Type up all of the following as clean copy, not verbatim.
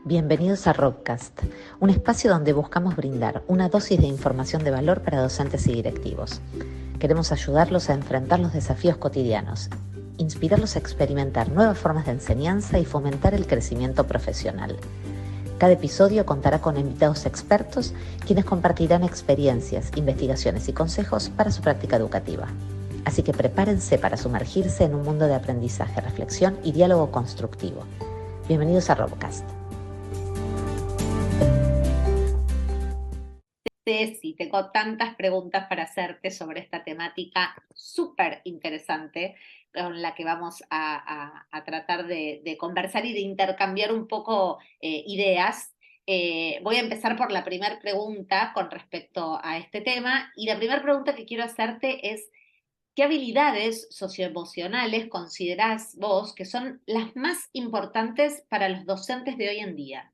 Bienvenidos a Robcast, un espacio donde buscamos brindar una dosis de información de valor para docentes y directivos. Queremos ayudarlos a enfrentar los desafíos cotidianos, inspirarlos a experimentar nuevas formas de enseñanza y fomentar el crecimiento profesional. Cada episodio contará con invitados expertos, quienes compartirán experiencias, investigaciones y consejos para su práctica educativa. Así que prepárense para sumergirse en un mundo de aprendizaje, reflexión y diálogo constructivo. Bienvenidos a Robcast. Sí, tengo tantas preguntas para hacerte sobre esta temática súper interesante con la que vamos a tratar de conversar y de intercambiar un poco ideas. Voy a empezar por la primera pregunta con respecto a este tema, y la primera pregunta que quiero hacerte es: ¿qué habilidades socioemocionales considerás vos que son las más importantes para los docentes de hoy en día?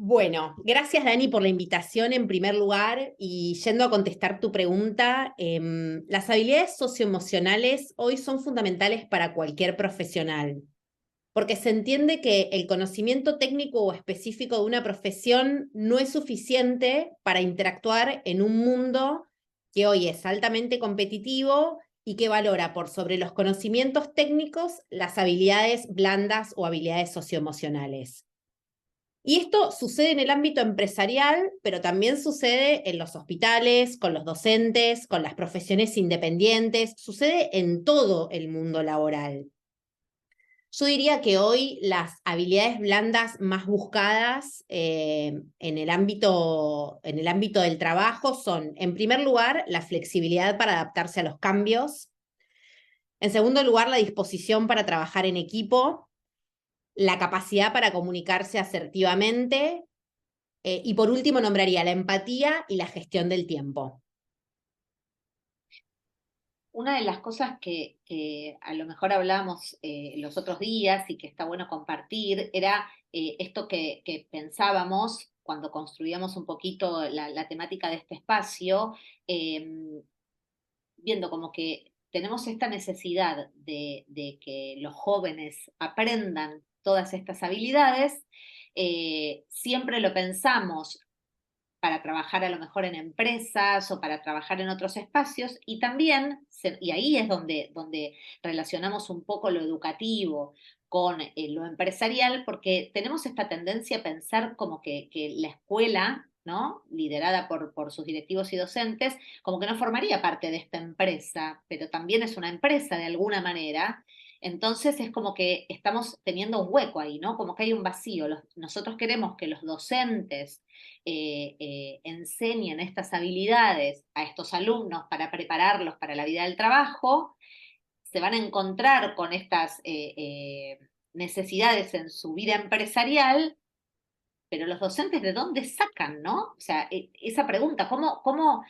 Bueno, gracias Dani por la invitación en primer lugar, y yendo a contestar tu pregunta, las habilidades socioemocionales hoy son fundamentales para cualquier profesional, porque se entiende que el conocimiento técnico o específico de una profesión no es suficiente para interactuar en un mundo que hoy es altamente competitivo y que valora por sobre los conocimientos técnicos las habilidades blandas o habilidades socioemocionales. Y esto sucede en el ámbito empresarial, pero también sucede en los hospitales, con los docentes, con las profesiones independientes, sucede en todo el mundo laboral. Yo diría que hoy las habilidades blandas más buscadas en el ámbito del trabajo son, en primer lugar, la flexibilidad para adaptarse a los cambios. En segundo lugar, la disposición para trabajar en equipo, la capacidad para comunicarse asertivamente. Y por último nombraría la empatía y la gestión del tiempo. Una de las cosas que a lo mejor hablábamos los otros días y que está bueno compartir era esto que pensábamos cuando construíamos un poquito la temática de este espacio, eh, viendo como que tenemos esta necesidad de que los jóvenes aprendan todas estas habilidades. Siempre lo pensamos para trabajar a lo mejor en empresas o para trabajar en otros espacios, y también, y ahí es donde relacionamos un poco lo educativo con lo empresarial, porque tenemos esta tendencia a pensar como que la escuela, ¿no?, liderada por sus directivos y docentes, como que no formaría parte de esta empresa, pero también es una empresa de alguna manera. Entonces es como que estamos teniendo un hueco ahí, ¿no? Como que hay un vacío. Nosotros queremos que los docentes enseñen estas habilidades a estos alumnos para prepararlos para la vida del trabajo. Se van a encontrar con estas necesidades en su vida empresarial, pero los docentes, ¿de dónde sacan, no? O sea, esa pregunta, ¿cómo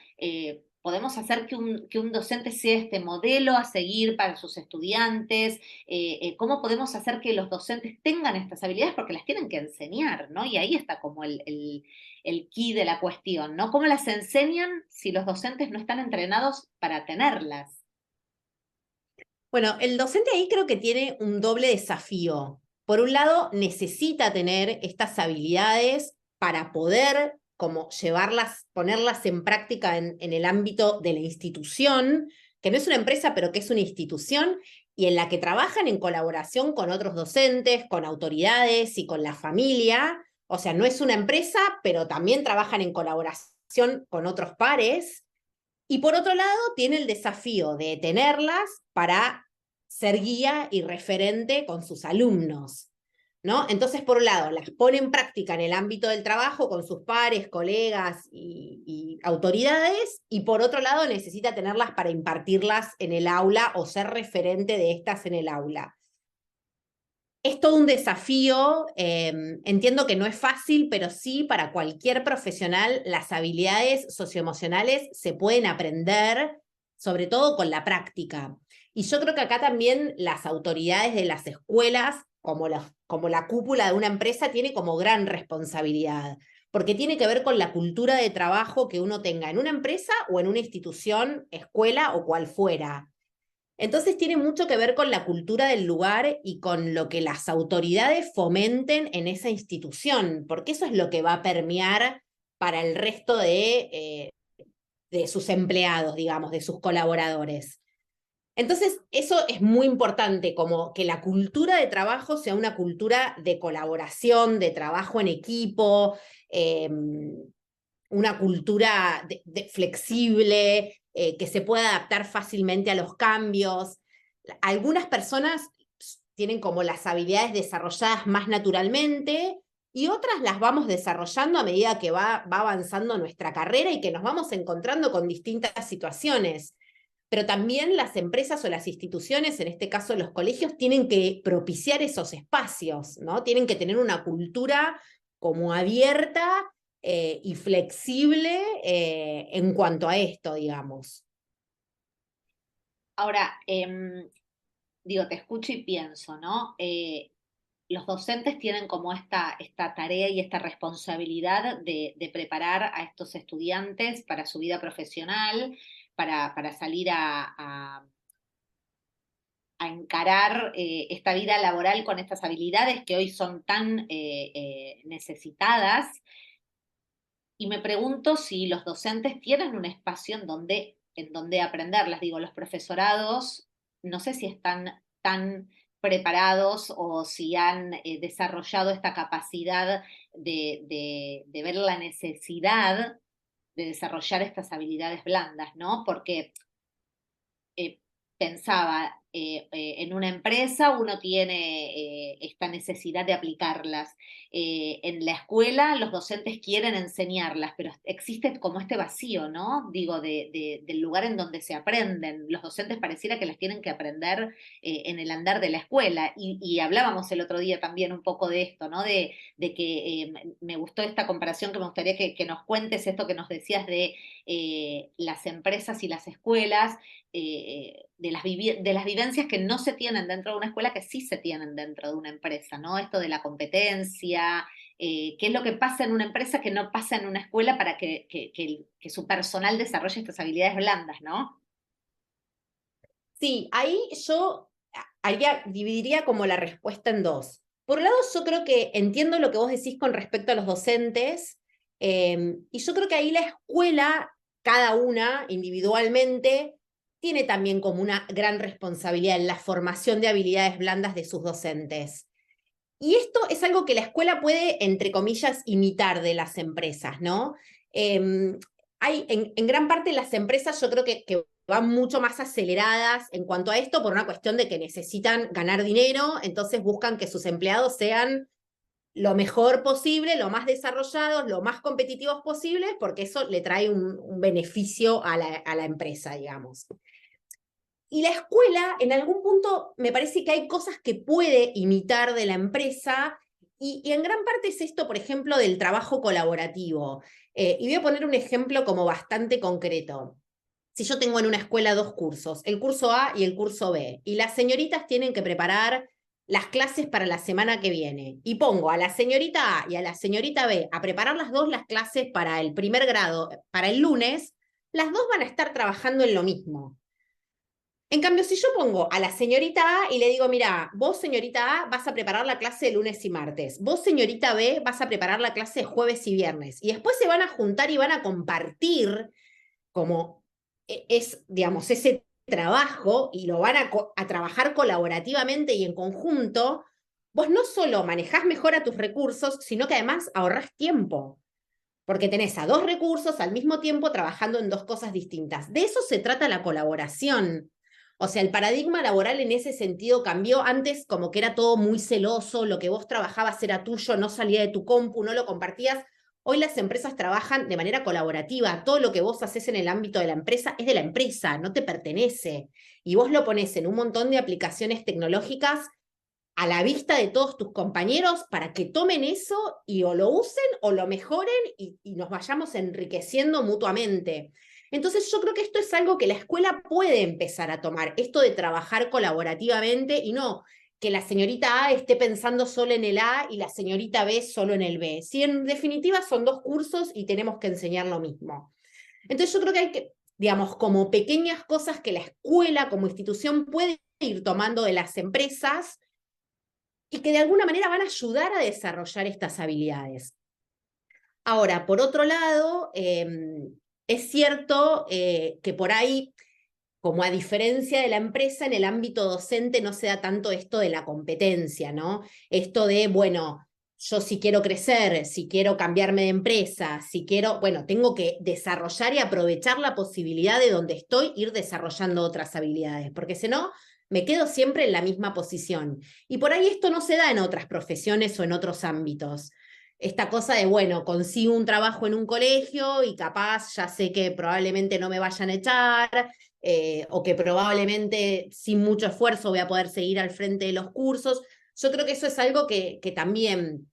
podemos hacer que un docente sea este modelo a seguir para sus estudiantes? ¿Cómo podemos hacer que los docentes tengan estas habilidades? Porque las tienen que enseñar, ¿no? Y ahí está como el key de la cuestión, ¿no? ¿Cómo las enseñan si los docentes no están entrenados para tenerlas? Bueno, el docente ahí creo que tiene un doble desafío. Por un lado, necesita tener estas habilidades para poder como llevarlas, ponerlas en práctica en el ámbito de la institución, que no es una empresa, pero que es una institución, y en la que trabajan en colaboración con otros docentes, con autoridades y con la familia. O sea, no es una empresa, pero también trabajan en colaboración con otros pares. Y por otro lado, tiene el desafío de tenerlas para ser guía y referente con sus alumnos, ¿no? Entonces, por un lado, las pone en práctica en el ámbito del trabajo con sus pares, colegas y autoridades, y por otro lado, necesita tenerlas para impartirlas en el aula o ser referente de estas en el aula. Es todo un desafío, entiendo que no es fácil, pero sí, para cualquier profesional las habilidades socioemocionales se pueden aprender, sobre todo con la práctica. Y yo creo que acá también las autoridades de las escuelas, como la cúpula de una empresa, tiene como gran responsabilidad, porque tiene que ver con la cultura de trabajo que uno tenga en una empresa o en una institución, escuela o cual fuera. Entonces tiene mucho que ver con la cultura del lugar y con lo que las autoridades fomenten en esa institución, porque eso es lo que va a permear para el resto de sus empleados, digamos, de sus colaboradores. Entonces, eso es muy importante, como que la cultura de trabajo sea una cultura de colaboración, de trabajo en equipo, una cultura flexible, que se pueda adaptar fácilmente a los cambios. Algunas personas tienen como las habilidades desarrolladas más naturalmente y otras las vamos desarrollando a medida que va avanzando nuestra carrera y que nos vamos encontrando con distintas situaciones. Pero también las empresas o las instituciones, en este caso los colegios, tienen que propiciar esos espacios, ¿no? Tienen que tener una cultura como abierta y flexible en cuanto a esto, digamos. Ahora, digo, te escucho y pienso, ¿no? Los docentes tienen como esta tarea y esta responsabilidad de preparar a estos estudiantes para su vida profesional, para salir a encarar esta vida laboral con estas habilidades que hoy son tan necesitadas. Y me pregunto si los docentes tienen un espacio en donde aprenderlas. Digo, los profesorados, no sé si están tan preparados o si han desarrollado esta capacidad de ver la necesidad de desarrollar estas habilidades blandas, ¿no? Porque eh, pensaba, en una empresa uno tiene esta necesidad de aplicarlas. En la escuela los docentes quieren enseñarlas, pero existe como este vacío, ¿no? Digo, del lugar en donde se aprenden. Los docentes pareciera que las tienen que aprender en el andar de la escuela. Y hablábamos el otro día también un poco de esto, ¿no? De que me gustó esta comparación que me gustaría que nos cuentes esto que nos decías de las empresas y las escuelas, de las vivencias que no se tienen dentro de una escuela, que sí se tienen dentro de una empresa, ¿no? Esto de la competencia, qué es lo que pasa en una empresa que no pasa en una escuela para que su personal desarrolle estas habilidades blandas, ¿no? Sí, ahí yo dividiría como la respuesta en dos. Por un lado, yo creo que entiendo lo que vos decís con respecto a los docentes, y yo creo que ahí la escuela, cada una individualmente, tiene también como una gran responsabilidad en la formación de habilidades blandas de sus docentes. Y esto es algo que la escuela puede, entre comillas, imitar de las empresas, ¿no? Hay en gran parte las empresas yo creo que van mucho más aceleradas en cuanto a esto por una cuestión de que necesitan ganar dinero, entonces buscan que sus empleados sean lo mejor posible, lo más desarrollados, lo más competitivos posibles, porque eso le trae un beneficio a la empresa, digamos. Y la escuela, en algún punto, me parece que hay cosas que puede imitar de la empresa, y en gran parte es esto, por ejemplo, del trabajo colaborativo. Y voy a poner un ejemplo como bastante concreto. Si yo tengo en una escuela dos cursos, el curso A y el curso B, y las señoritas tienen que preparar las clases para la semana que viene, y pongo a la señorita A y a la señorita B a preparar las dos las clases para el primer grado, para el lunes, las dos van a estar trabajando en lo mismo. En cambio, si yo pongo a la señorita A y le digo, mira, vos señorita A vas a preparar la clase de lunes y martes, vos señorita B vas a preparar la clase de jueves y viernes, y después se van a juntar y van a compartir como es, digamos, ese trabajo y lo van a trabajar colaborativamente y en conjunto, vos no solo manejás mejor a tus recursos, sino que además ahorrás tiempo. Porque tenés a dos recursos al mismo tiempo trabajando en dos cosas distintas. De eso se trata la colaboración. O sea, el paradigma laboral en ese sentido cambió. Antes como que era todo muy celoso, lo que vos trabajabas era tuyo, no salía de tu compu, no lo compartías. Hoy las empresas trabajan de manera colaborativa. Todo lo que vos haces en el ámbito de la empresa es de la empresa, no te pertenece. Y vos lo ponés en un montón de aplicaciones tecnológicas a la vista de todos tus compañeros para que tomen eso y o lo usen o lo mejoren y nos vayamos enriqueciendo mutuamente. Entonces yo creo que esto es algo que la escuela puede empezar a tomar, esto de trabajar colaborativamente y no que la señorita A esté pensando solo en el A y la señorita B solo en el B. Si en definitiva son dos cursos y tenemos que enseñar lo mismo. Entonces yo creo que digamos, como pequeñas cosas que la escuela como institución puede ir tomando de las empresas y que de alguna manera van a ayudar a desarrollar estas habilidades. Ahora, por otro lado, es cierto que por ahí, como a diferencia de la empresa, en el ámbito docente no se da tanto esto de la competencia, ¿no? Esto de, bueno, yo si quiero crecer, si quiero cambiarme de empresa, si quiero, bueno, tengo que desarrollar y aprovechar la posibilidad de donde estoy, ir desarrollando otras habilidades, porque si no, me quedo siempre en la misma posición. Y por ahí esto no se da en otras profesiones o en otros ámbitos. Esta cosa de, bueno, consigo un trabajo en un colegio y capaz ya sé que probablemente no me vayan a echar, o que probablemente sin mucho esfuerzo voy a poder seguir al frente de los cursos. Yo creo que eso es algo que también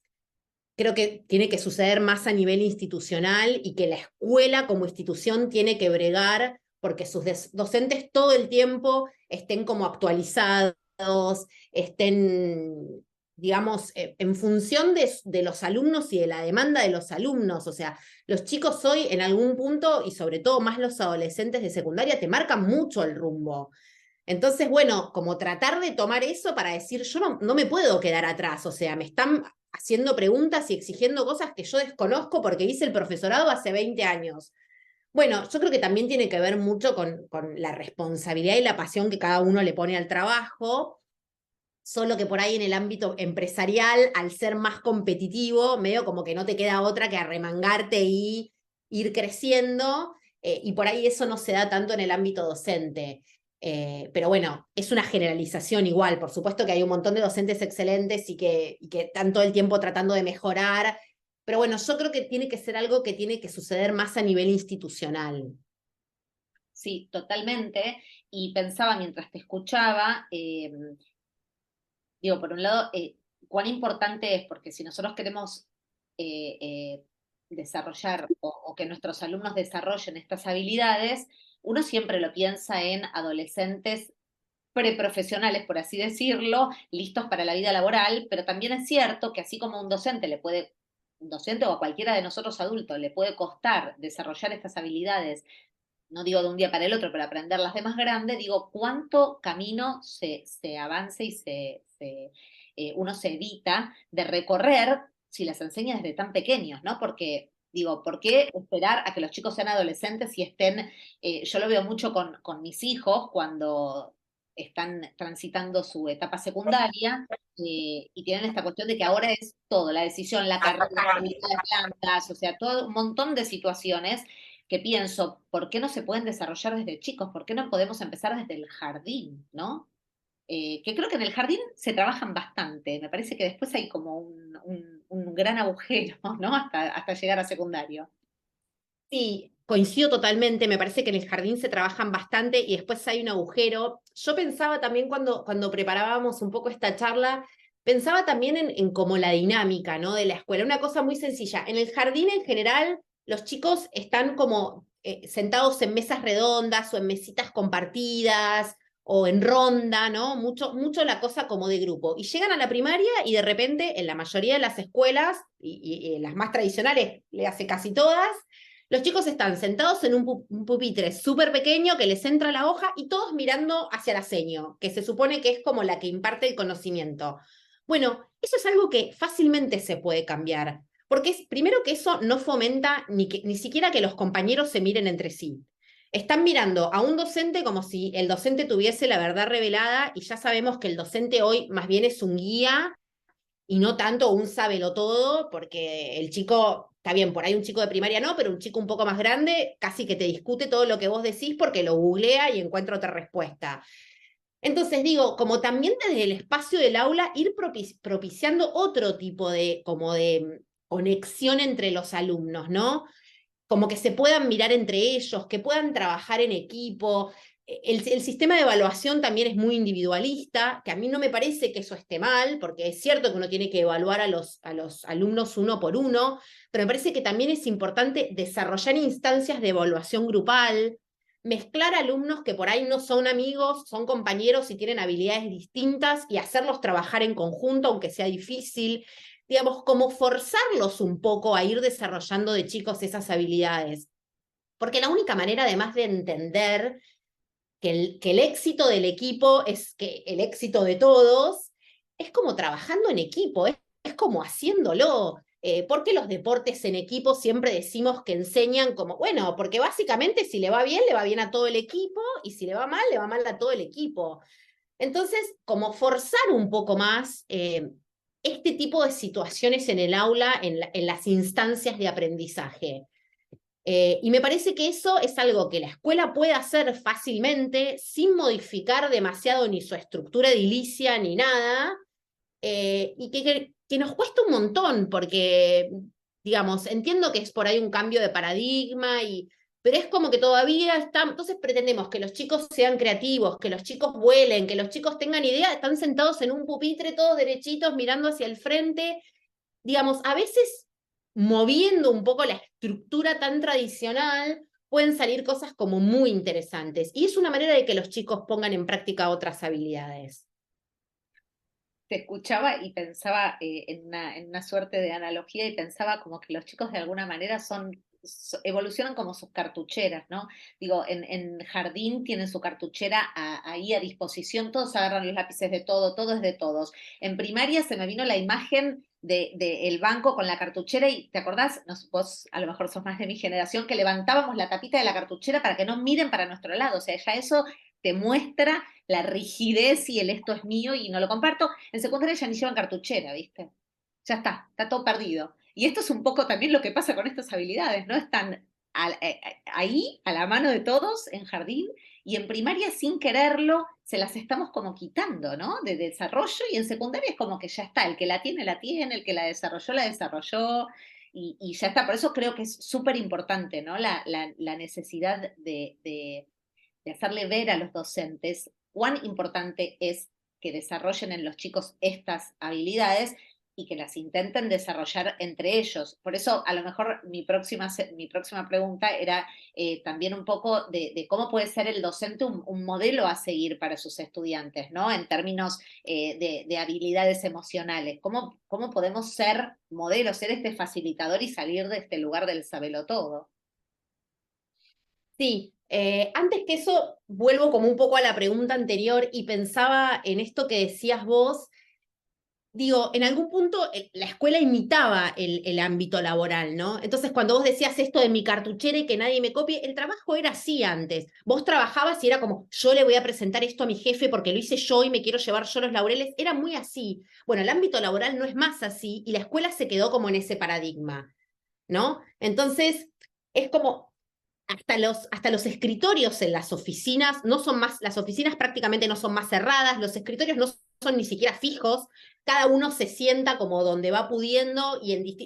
creo que tiene que suceder más a nivel institucional y que la escuela como institución tiene que bregar porque sus docentes todo el tiempo estén como actualizados, estén, digamos, en función de los alumnos y de la demanda de los alumnos. O sea, los chicos hoy en algún punto, y sobre todo más los adolescentes de secundaria, te marcan mucho el rumbo. Entonces, bueno, como tratar de tomar eso para decir, yo no me puedo quedar atrás, o sea, me están haciendo preguntas y exigiendo cosas que yo desconozco porque hice el profesorado hace 20 años. Bueno, yo creo que también tiene que ver mucho con la responsabilidad y la pasión que cada uno le pone al trabajo, solo que por ahí en el ámbito empresarial, al ser más competitivo, medio como que no te queda otra que arremangarte y ir creciendo, y por ahí eso no se da tanto en el ámbito docente. Pero bueno, es una generalización igual, por supuesto que hay un montón de docentes excelentes y que están todo el tiempo tratando de mejorar, pero bueno, yo creo que tiene que ser algo que tiene que suceder más a nivel institucional. Sí, totalmente. Y pensaba mientras te escuchaba, digo, por un lado, cuán importante es, porque si nosotros queremos eh, desarrollar o que nuestros alumnos desarrollen estas habilidades, uno siempre lo piensa en adolescentes preprofesionales, por así decirlo, listos para la vida laboral, pero también es cierto que así como un docente o a cualquiera de nosotros adultos le puede costar desarrollar estas habilidades, no digo de un día para el otro, pero aprenderlas de más grande, digo, cuánto camino se avanza y uno se evita de recorrer si las enseña desde tan pequeños, ¿no? Porque digo, ¿por qué esperar a que los chicos sean adolescentes y estén, yo lo veo mucho con mis hijos cuando están transitando su etapa secundaria, y tienen esta cuestión de que ahora es todo, la decisión, la carrera, la habilidad de plantas, o sea, todo un montón de situaciones que pienso, ¿por qué no se pueden desarrollar desde chicos? ¿Por qué no podemos empezar desde el jardín, ¿no? Que creo que en el jardín se trabajan bastante. Me parece que después hay como un gran agujero, ¿no? Hasta llegar a secundario. Sí, coincido totalmente, me parece que en el jardín se trabajan bastante y después hay un agujero. Yo pensaba también cuando preparábamos un poco esta charla, pensaba también en como la dinámica, ¿no? De la escuela, una cosa muy sencilla. En el jardín en general, los chicos están como sentados en mesas redondas o en mesitas compartidas o en ronda, ¿no? Mucho la cosa como de grupo. Y llegan a la primaria y de repente, en la mayoría de las escuelas, y en las más tradicionales, le hace casi todas, los chicos están sentados en un pupitre súper pequeño que les entra la hoja y todos mirando hacia la seño, que se supone que es como la que imparte el conocimiento. Bueno, eso es algo que fácilmente se puede cambiar, porque es primero que eso no fomenta ni siquiera que los compañeros se miren entre sí. Están mirando a un docente como si el docente tuviese la verdad revelada y ya sabemos que el docente hoy más bien es un guía y no tanto un todo, porque el chico, está bien, por ahí un chico de primaria no, pero un chico un poco más grande casi que te discute todo lo que vos decís porque lo googlea y encuentra otra respuesta. Entonces digo, como también desde el espacio del aula, ir propiciando otro tipo de, como de conexión entre los alumnos, ¿no? Como que se puedan mirar entre ellos, que puedan trabajar en equipo. El sistema de evaluación también es muy individualista, que a mí no me parece que eso esté mal, porque es cierto que uno tiene que evaluar a los alumnos uno por uno, pero me parece que también es importante desarrollar instancias de evaluación grupal, mezclar alumnos que por ahí no son amigos, son compañeros y tienen habilidades distintas y hacerlos trabajar en conjunto, aunque sea difícil, digamos, como forzarlos un poco a ir desarrollando de chicos esas habilidades. porque la única manera además de entender que el éxito del equipo es que el éxito de todos es como trabajando en equipo, es como haciéndolo. Porque los deportes en equipo siempre decimos que enseñan como, bueno, porque básicamente si le va bien a todo el equipo, y si le va mal a todo el equipo. Entonces, como forzar un poco más este tipo de situaciones en el aula, en las instancias de aprendizaje. Y me parece que eso es algo que la escuela puede hacer fácilmente, sin modificar demasiado ni su estructura edilicia ni nada, y que nos cuesta un montón, porque, digamos, entiendo que es por ahí un cambio de paradigma, pero es como que todavía estamos, entonces pretendemos que los chicos sean creativos, que los chicos vuelen, que los chicos tengan idea, están sentados en un pupitre todos derechitos mirando hacia el frente, digamos, a veces moviendo un poco la estructura tan tradicional, pueden salir cosas como muy interesantes. Y es una manera de que los chicos pongan en práctica otras habilidades. Te escuchaba y pensaba en una suerte de analogía y pensaba como que los chicos de alguna manera evolucionan como sus cartucheras, ¿no? Digo, en jardín tienen su cartuchera ahí a disposición, todos agarran los lápices de todo, todo es de todos. En primaria se me vino la imagen el banco con la cartuchera y ¿te acordás? Vos a lo mejor sos más de mi generación, que levantábamos la tapita de la cartuchera para que no miren para nuestro lado, o sea, ya eso te muestra la rigidez y el esto es mío y no lo comparto. En secundaria ya ni llevan cartuchera, ¿viste? Ya está todo perdido. Y esto es un poco también lo que pasa con estas habilidades, ¿no? Están ahí, a la mano de todos, en jardín, y en primaria, sin quererlo, se las estamos como quitando, ¿no? De desarrollo, y en secundaria es como que ya está, el que la tiene, el que la desarrolló, y ya está. Por eso creo que es súper importante, ¿no? La necesidad de hacerle ver a los docentes cuán importante es que desarrollen en los chicos estas habilidades y que las intenten desarrollar entre ellos. Por eso, a lo mejor mi próxima pregunta era también un poco de cómo puede ser el docente un modelo a seguir para sus estudiantes, ¿no? En términos de habilidades emocionales. ¿Cómo podemos ser modelos, ser este facilitador y salir de este lugar del sabelotodo? Sí, antes que eso, vuelvo como un poco a la pregunta anterior y pensaba en esto que decías vos. Digo, en algún punto la escuela imitaba el ámbito laboral, ¿no? Entonces, cuando vos decías esto de mi cartuchera y que nadie me copie, el trabajo era así antes. Vos trabajabas y era como, yo le voy a presentar esto a mi jefe porque lo hice yo y me quiero llevar yo los laureles. Era muy así. Bueno, el ámbito laboral no es más así y la escuela se quedó como en ese paradigma, ¿no? Entonces, es como, hasta los escritorios en las oficinas no son más, las oficinas prácticamente no son más cerradas, los escritorios no son ni siquiera fijos, cada uno se sienta como donde va pudiendo,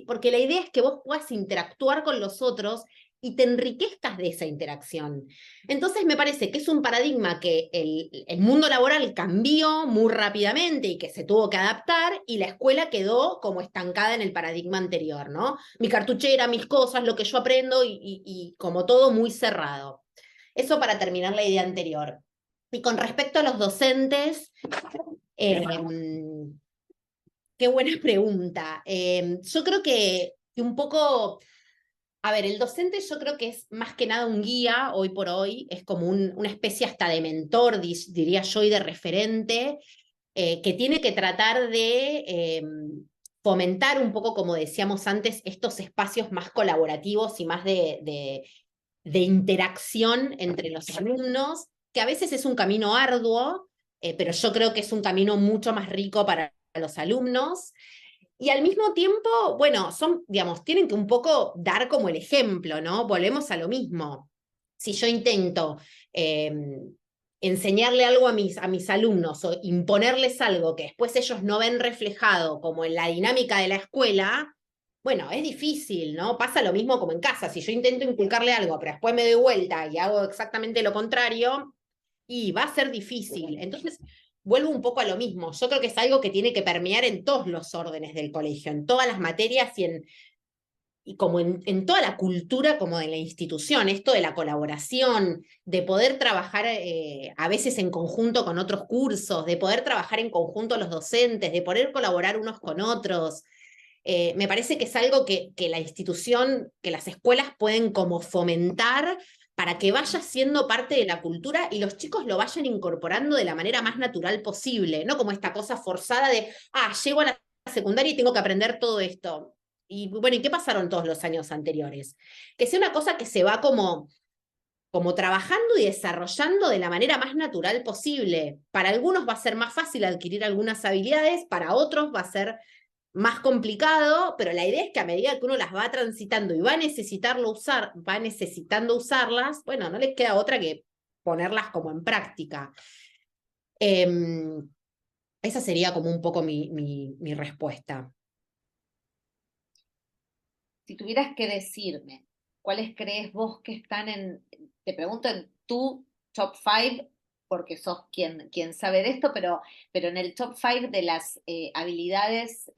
porque la idea es que vos puedas interactuar con los otros y te enriquezcas de esa interacción. Entonces me parece que es un paradigma que el mundo laboral cambió muy rápidamente y que se tuvo que adaptar, y la escuela quedó como estancada en el paradigma anterior, ¿no? Mi cartuchera, mis cosas, lo que yo aprendo y como todo muy cerrado. Eso para terminar la idea anterior. Y con respecto a los docentes, eh, qué buena pregunta. Yo creo que un poco, a ver, el docente yo creo que es más que nada un guía hoy por hoy, es como una especie hasta de mentor, diría yo, y de referente, que tiene que tratar de fomentar un poco, como decíamos antes, estos espacios más colaborativos y más de interacción entre los alumnos, que a veces es un camino arduo, pero yo creo que es un camino mucho más rico para los alumnos. Y al mismo tiempo, bueno, digamos, tienen que un poco dar como el ejemplo, ¿no? Volvemos a lo mismo. Si yo intento eh, enseñarle algo a mis alumnos o imponerles algo que después ellos no ven reflejado como en la dinámica de la escuela, bueno, es difícil, ¿no? Pasa lo mismo como en casa. Si yo intento inculcarle algo, pero después me doy vuelta y hago exactamente lo contrario, y va a ser difícil. Entonces, vuelvo un poco a lo mismo. Yo creo que es algo que tiene que permear en todos los órdenes del colegio, en todas las materias y como en toda la cultura como de la institución, esto de la colaboración, de poder trabajar a veces en conjunto con otros cursos, de poder trabajar en conjunto los docentes, de poder colaborar unos con otros. Me parece que es algo que la institución, que las escuelas pueden como fomentar para que vaya siendo parte de la cultura y los chicos lo vayan incorporando de la manera más natural posible, no como esta cosa forzada de, llego a la secundaria y tengo que aprender todo esto. Y bueno, ¿y qué pasaron todos los años anteriores? Que sea una cosa que se va como trabajando y desarrollando de la manera más natural posible. Para algunos va a ser más fácil adquirir algunas habilidades, para otros va a ser más complicado, pero la idea es que a medida que uno las va transitando y va necesitando usarlas, bueno, no les queda otra que ponerlas como en práctica. Esa sería como un poco mi respuesta. Si tuvieras que decirme, ¿cuáles crees vos que están te pregunto en tu top 5, porque sos quien sabe de esto, pero en el top 5 de las habilidades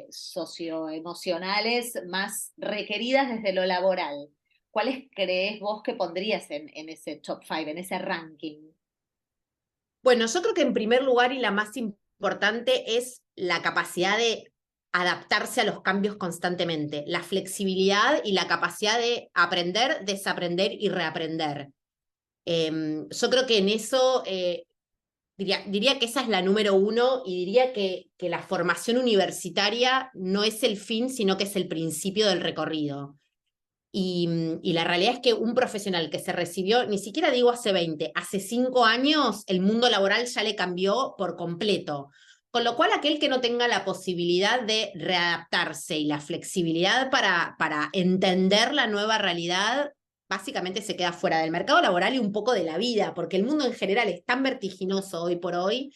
socioemocionales más requeridas desde lo laboral, ¿cuáles crees vos que pondrías en ese top 5, en ese ranking? Bueno, yo creo que en primer lugar y la más importante es la capacidad de adaptarse a los cambios constantemente, la flexibilidad y la capacidad de aprender, desaprender y reaprender. Yo creo que en eso diría que esa es la número uno y diría que la formación universitaria no es el fin, sino que es el principio del recorrido. Y la realidad es que un profesional que se recibió, ni siquiera digo hace 20, hace 5 años, el mundo laboral ya le cambió por completo. Con lo cual, aquel que no tenga la posibilidad de readaptarse y la flexibilidad para entender la nueva realidad, básicamente se queda fuera del mercado laboral y un poco de la vida, porque el mundo en general es tan vertiginoso hoy por hoy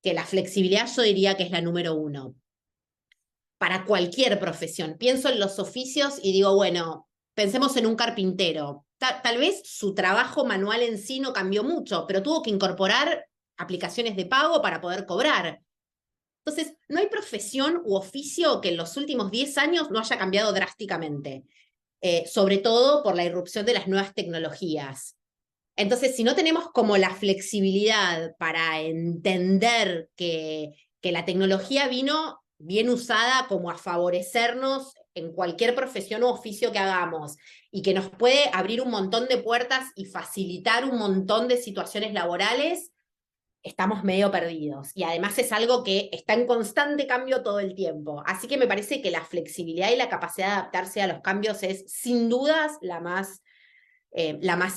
que la flexibilidad yo diría que es la número uno. Para cualquier profesión. Pienso en los oficios y digo, bueno, pensemos en un carpintero. Tal vez su trabajo manual en sí no cambió mucho, pero tuvo que incorporar aplicaciones de pago para poder cobrar. Entonces, no hay profesión u oficio que en los últimos 10 años no haya cambiado drásticamente, sobre todo por la irrupción de las nuevas tecnologías. Entonces, si no tenemos como la flexibilidad para entender que la tecnología vino bien usada como a favorecernos en cualquier profesión u oficio que hagamos y que nos puede abrir un montón de puertas y facilitar un montón de situaciones laborales, estamos medio perdidos. Y además es algo que está en constante cambio todo el tiempo. Así que me parece que la flexibilidad y la capacidad de adaptarse a los cambios es sin dudas la más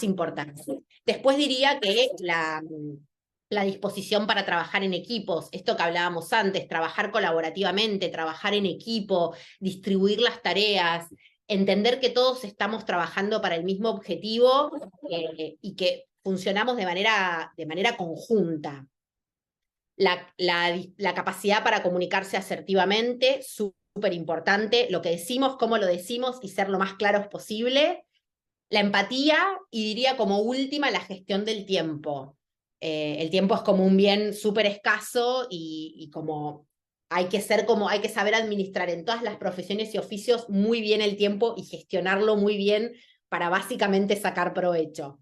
importante. Después diría que la disposición para trabajar en equipos, esto que hablábamos antes, trabajar colaborativamente, trabajar en equipo, distribuir las tareas, entender que todos estamos trabajando para el mismo objetivo y que funcionamos de manera conjunta. La capacidad para comunicarse asertivamente, súper importante, lo que decimos, cómo lo decimos y ser lo más claros posible. La empatía y diría como última la gestión del tiempo. El tiempo es como un bien súper escaso y como hay que saber administrar en todas las profesiones y oficios muy bien el tiempo y gestionarlo muy bien para básicamente sacar provecho.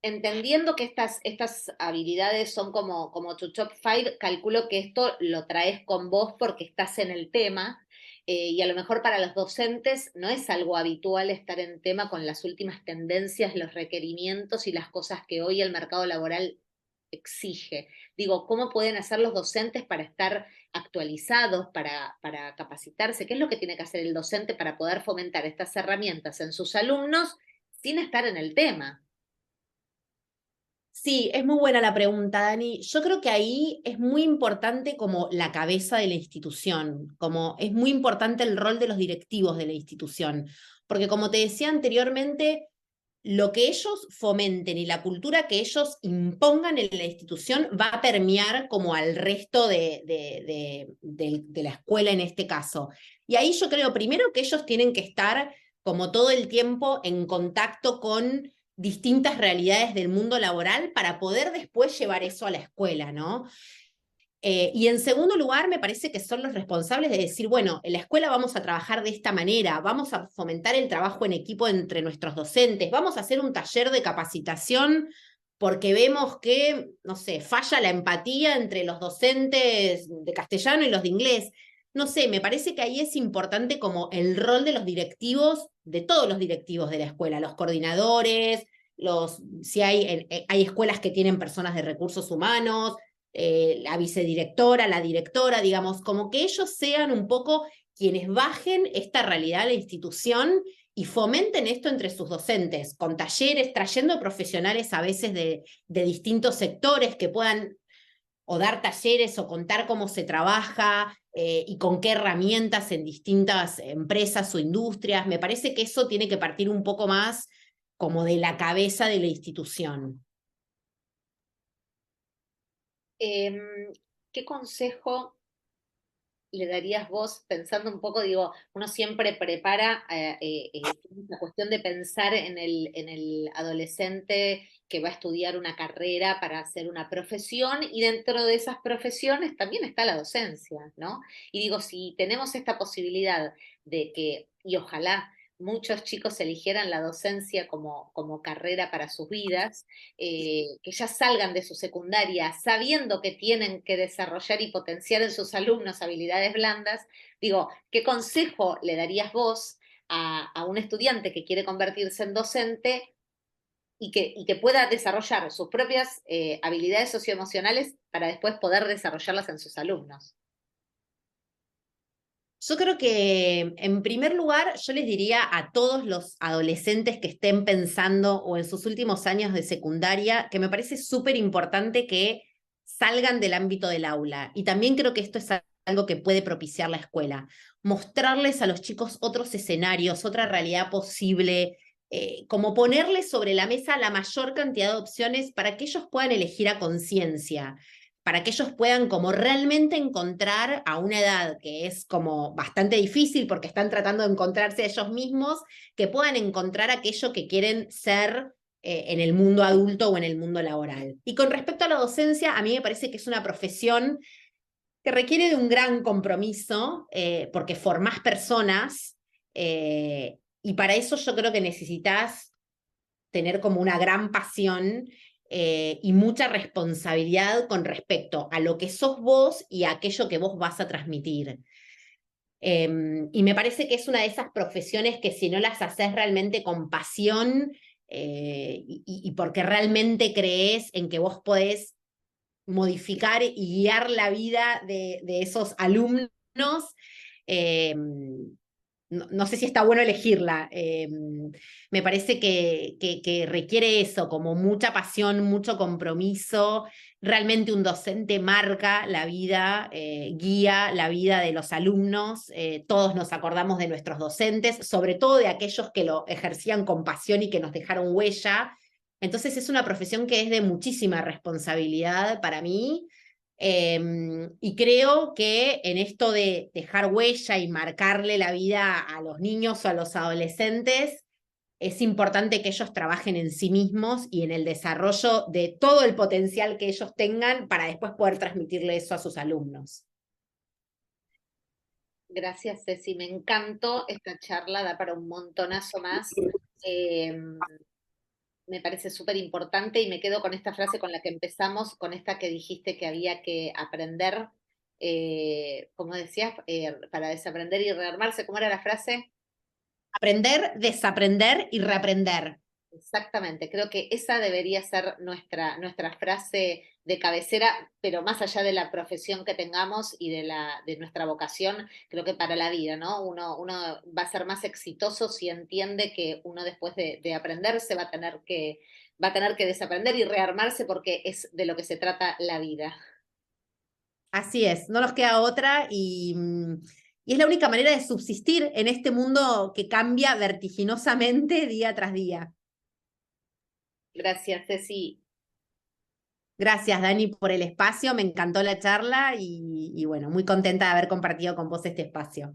Entendiendo que estas habilidades son como tu top 5, calculo que esto lo traes con vos porque estás en el tema, y a lo mejor para los docentes no es algo habitual estar en tema con las últimas tendencias, los requerimientos y las cosas que hoy el mercado laboral exige. Digo, ¿cómo pueden hacer los docentes para estar actualizados, para capacitarse? ¿Qué es lo que tiene que hacer el docente para poder fomentar estas herramientas en sus alumnos sin estar en el tema? Sí, es muy buena la pregunta, Dani. Yo creo que ahí es muy importante como la cabeza de la institución, como es muy importante el rol de los directivos de la institución, porque como te decía anteriormente, lo que ellos fomenten y la cultura que ellos impongan en la institución va a permear como al resto de la escuela en este caso. Y ahí yo creo primero que ellos tienen que estar como todo el tiempo en contacto con distintas realidades del mundo laboral para poder después llevar eso a la escuela, ¿no? Y en segundo lugar, me parece que son los responsables de decir, bueno, en la escuela vamos a trabajar de esta manera, vamos a fomentar el trabajo en equipo entre nuestros docentes, vamos a hacer un taller de capacitación porque vemos que, no sé, falla la empatía entre los docentes de castellano y los de inglés. No sé, me parece que ahí es importante como el rol de los directivos, de todos los directivos de la escuela, los coordinadores, si hay escuelas que tienen personas de recursos humanos, la vicedirectora, la directora, digamos, como que ellos sean un poco quienes bajen esta realidad a la institución y fomenten esto entre sus docentes, con talleres, trayendo profesionales a veces de distintos sectores que puedan o dar talleres o contar cómo se trabaja y con qué herramientas en distintas empresas o industrias. Me parece que eso tiene que partir un poco más como de la cabeza de la institución. ¿Qué consejo le darías vos, pensando un poco, digo, uno siempre prepara la cuestión de pensar en el adolescente que va a estudiar una carrera para hacer una profesión y dentro de esas profesiones también está la docencia, ¿no? Y digo, si tenemos esta posibilidad de que, y ojalá muchos chicos eligieran la docencia como carrera para sus vidas, que ya salgan de su secundaria sabiendo que tienen que desarrollar y potenciar en sus alumnos habilidades blandas, digo, ¿qué consejo le darías vos a un estudiante que quiere convertirse en docente y que pueda desarrollar sus propias habilidades socioemocionales para después poder desarrollarlas en sus alumnos? Yo creo que, en primer lugar, yo les diría a todos los adolescentes que estén pensando o en sus últimos años de secundaria, que me parece súper importante que salgan del ámbito del aula. Y también creo que esto es algo que puede propiciar la escuela. Mostrarles a los chicos otros escenarios, otra realidad posible, como ponerles sobre la mesa la mayor cantidad de opciones para que ellos puedan elegir a conciencia, para que ellos puedan como realmente encontrar a una edad que es como bastante difícil porque están tratando de encontrarse a ellos mismos, que puedan encontrar aquello que quieren ser en el mundo adulto o en el mundo laboral. Y con respecto a la docencia, a mí me parece que es una profesión que requiere de un gran compromiso porque formás personas y para eso yo creo que necesitas tener como una gran pasión y mucha responsabilidad con respecto a lo que sos vos y a aquello que vos vas a transmitir. Y me parece que es una de esas profesiones que si no las haces realmente con pasión y porque realmente crees en que vos podés modificar y guiar la vida de esos alumnos, eh, no sé si está bueno elegirla. Me parece que requiere eso, como mucha pasión, mucho compromiso. Realmente un docente marca la vida, guía la vida de los alumnos. Todos nos acordamos de nuestros docentes, sobre todo de aquellos que lo ejercían con pasión y que nos dejaron huella. Entonces es una profesión que es de muchísima responsabilidad para mí. Y creo que en esto de dejar huella y marcarle la vida a los niños o a los adolescentes, es importante que ellos trabajen en sí mismos y en el desarrollo de todo el potencial que ellos tengan para después poder transmitirle eso a sus alumnos. Gracias, Ceci. Me encantó esta charla, da para un montonazo más. Eh, Me parece súper importante y me quedo con esta frase con la que empezamos, con esta que dijiste que había que aprender, como decías, para desaprender y rearmarse. ¿Cómo era la frase? Aprender, desaprender y reaprender. Exactamente, creo que esa debería ser nuestra frase de cabecera, pero más allá de la profesión que tengamos y de nuestra vocación, creo que para la vida, ¿no? Uno va a ser más exitoso si entiende que uno después de aprender se va a tener que desaprender y rearmarse porque es de lo que se trata la vida. Así es, no nos queda otra y es la única manera de subsistir en este mundo que cambia vertiginosamente día tras día. Gracias, Ceci. Gracias, Dani, por el espacio. Me encantó la charla y bueno, muy contenta de haber compartido con vos este espacio.